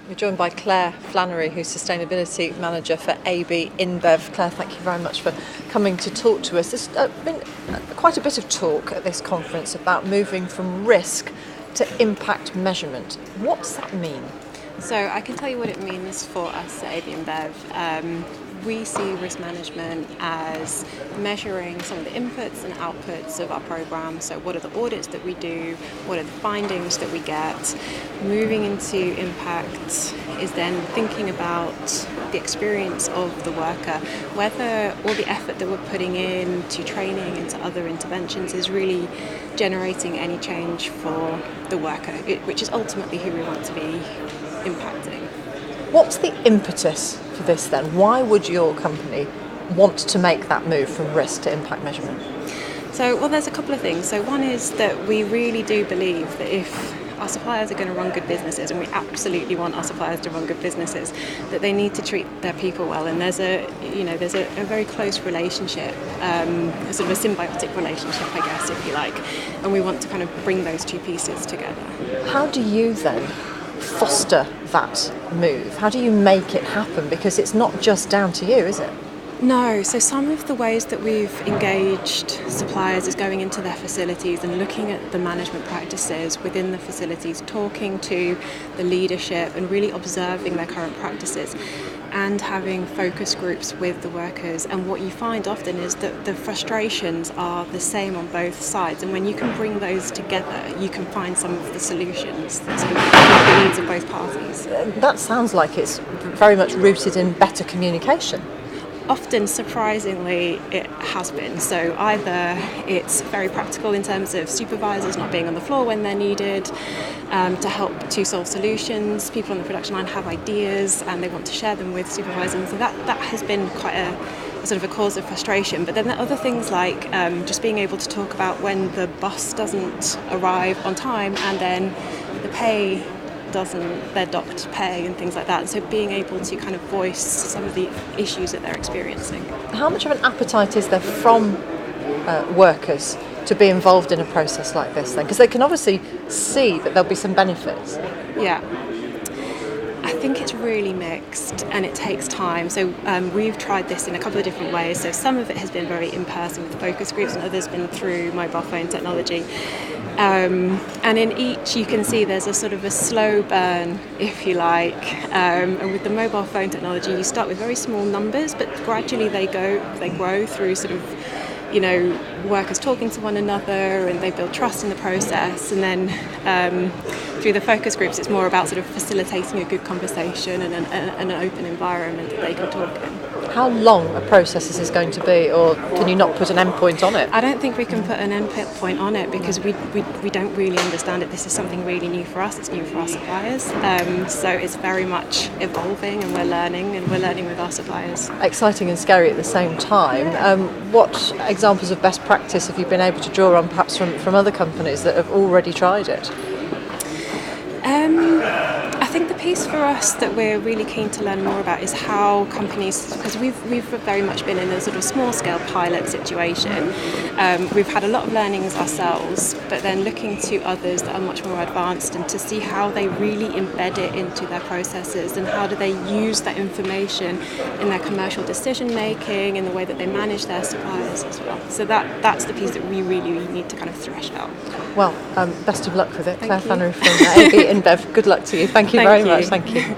We're joined by Clare Flannery, who's Sustainability Manager for AB-Inbev. Clare, thank you very much for coming to talk to us. There's been quite a bit of talk at this conference about moving from risk to impact measurement. What's that mean? So I can tell you what it means for us at AB-Inbev. We see risk management as measuring some of the inputs and outputs of our program. So what are the audits that we do? What are the findings that we get? Moving into impact is then thinking about the experience of the worker, whether all the effort that we're putting in to training, into other interventions is really generating any change for the worker, which is ultimately who we want to be impacting. What's the impetus for this then? Why would your company want to make that move from risk to impact measurement? So, there's a couple of things. So one is that we really do believe that if our suppliers are going to run good businesses, and we absolutely want our suppliers to run good businesses, that they need to treat their people well. And there's a very close relationship, a sort of a symbiotic relationship, I guess, if you like. And we want to kind of bring those two pieces together. How do you then foster that move? How do you make it happen? Because it's not just down to you, is it? No, so some of the ways that we've engaged suppliers is going into their facilities and looking at the management practices within the facilities, talking to the leadership and really observing their current practices and having focus groups with the workers. And what you find often is that the frustrations are the same on both sides, and when you can bring those together, you can find some of the solutions that sort of meet the needs of both parties. That sounds like it's very much rooted in better communication. Often, surprisingly, it has been. So either it's very practical in terms of supervisors not being on the floor when they're needed to help to solve solutions. People on the production line have ideas and they want to share them with supervisors. So that has been quite a sort of a cause of frustration. But then there are other things like just being able to talk about when the bus doesn't arrive on time and then the pay doesn't, their docked pay and things like that. So being able to kind of voice some of the issues that they're experiencing. How much of an appetite is there from workers to be involved in a process like this then? Because they can obviously see that there'll be some benefits. Yeah. I think it's really mixed and it takes time. So we've tried this in a couple of different ways. So some of it has been very in person with focus groups and others been through mobile phone technology. And in each you can see there's a sort of a slow burn, if you like. And with the mobile phone technology you start with very small numbers, but gradually they grow through sort of, workers talking to one another, and they build trust in the process. And then through the focus groups, it's more about sort of facilitating a good conversation and an open environment that they can talk in. How long a process is this going to be, or can you not put an end point on it? I don't think we can put an end point on it because we don't really understand it. This is something really new for us. It's new for our suppliers. So it's very much evolving, and we're learning with our suppliers. Exciting and scary at the same time. Yeah. What examples of best practice have you been able to draw on, perhaps from other companies that have already tried it? I think the piece for us that we're really keen to learn more about is how companies, because we've very much been in a sort of small scale pilot situation. We've had a lot of learnings ourselves, but then looking to others that are much more advanced and to see how they really embed it into their processes and how do they use that information in their commercial decision making, in the way that they manage their suppliers as well. So that's the piece that we really need to kind of thresh out. Well, best of luck with it. Thank Clare you. Flannery from AB-Inbev. Good luck to you. Thank you very much. Thank you.